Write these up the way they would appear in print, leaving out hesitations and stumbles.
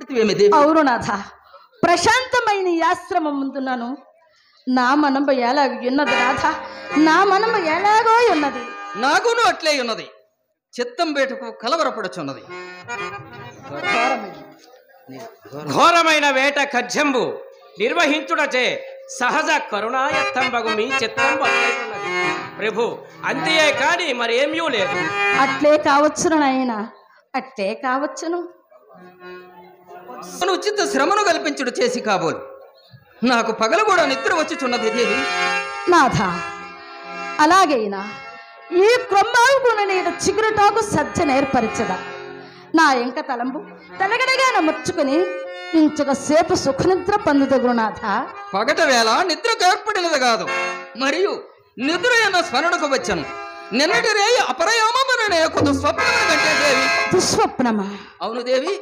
వచ్చేటివేమి దేవి? అవును నాథ, ప్రశాంతమైన ఈ ఆశ్రమం ముందున్నాను. నా మనము ఎలాగ ఉన్నది నాథ, నా మనము ఎలాగో ఉన్నది. నాకును అట్లే ఉన్నది. చిత్తం బేటకు కలవరపడుచున్నది. ఘోరమైన వేట ఖడ్జంబు నిర్వహించుటచే సహజ కరుణాయత్తంబగు మీ చిత్తం ఉన్నది ప్రభు. అంతే కాని మరేమీ లేదు. అట్లే కావచ్చును నాయన, అట్లే కావచ్చును. ఉచిత శ్రమను కల్పించుడు చేసి కాబోలు నాకు పగలు కూడా నిద్ర వచ్చుచున్నది దేవి. నాథ, అలాగైనా ఈ క్రొమ్మావుకున నేను చిగురుటాకు సజ్జ నేర్పరచదా. నా ఎంక తలంబు తలగడగా ముచ్చుకుని ఇంచక సేపు సుఖనిద్ర పొందుదగు నాథ. పగట వేళ నిద్రకు ఏర్పడినది కాదు, మరియు నిద్ర అన్న స్మరణకు వచ్చాను. నిన్నటి రే అపరయోమనే కొంత స్వప్నము కంటే దేవి. దుస్వప్నమా? అవును దేవి.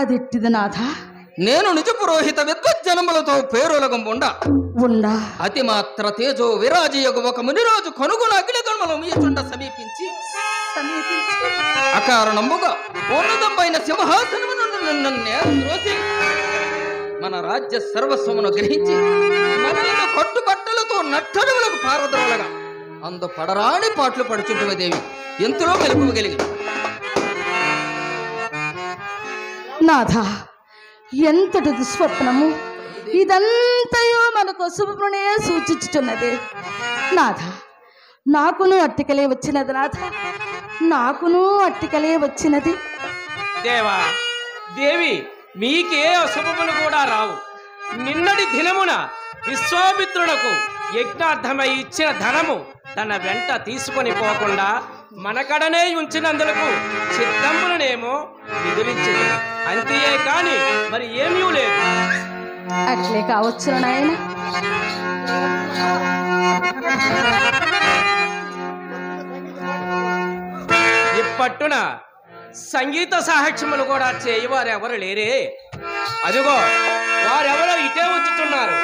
అదిట్టిది నాథ. నేను నిజ పురోహిత విద్వజ్జనములతో పేరులగం ఉండా అతి మాత్ర తేజో విరాజయగు ఒక మునిరాజు కనుగొన అగ్నిగణములు మీచుండ సమీపించి అకారణముగా ఉన్నతమైన సింహాసనము నుండి నన్ను త్రోసి మన రాజ్య సర్వస్వమును గ్రహించి మనలను కట్టుబట్టలతో నట్టడువులకు పారద్రోలగా అందు పడరాని పాటలు పడుచుంటువ దేవి. ఎంతలో మెలుపుగలిగి నాథ, ఎంతటి దుస్వప్నము! ఇదంతయో మనకు శుభ్రునే సూచించుచున్నది. నాథ, నాకును అట్టికలే వచ్చినది. నాథ, నాకును అట్టికలే వచ్చినది. దేవా దేవి, మీకే అశుభములు కూడా రావు. నిన్నటి దినమున విశ్వామిత్రునకు యజ్ఞార్థమై ఇచ్చిన ధనము తన వెంట తీసుకొని పోకుండా మనకడనే ఉంచినందులకు చిత్తంబులనేమో విదిలించింది. అంతే కాని మరి ఏమీ లేదు. అట్లే కావచ్చు నాయన. ఇప్పట్టున సంగీత సాహిత్యములు కూడా చేయవారెవరు లేరే. అదిగో వారెవరో ఇటే వచ్చుతున్నారు.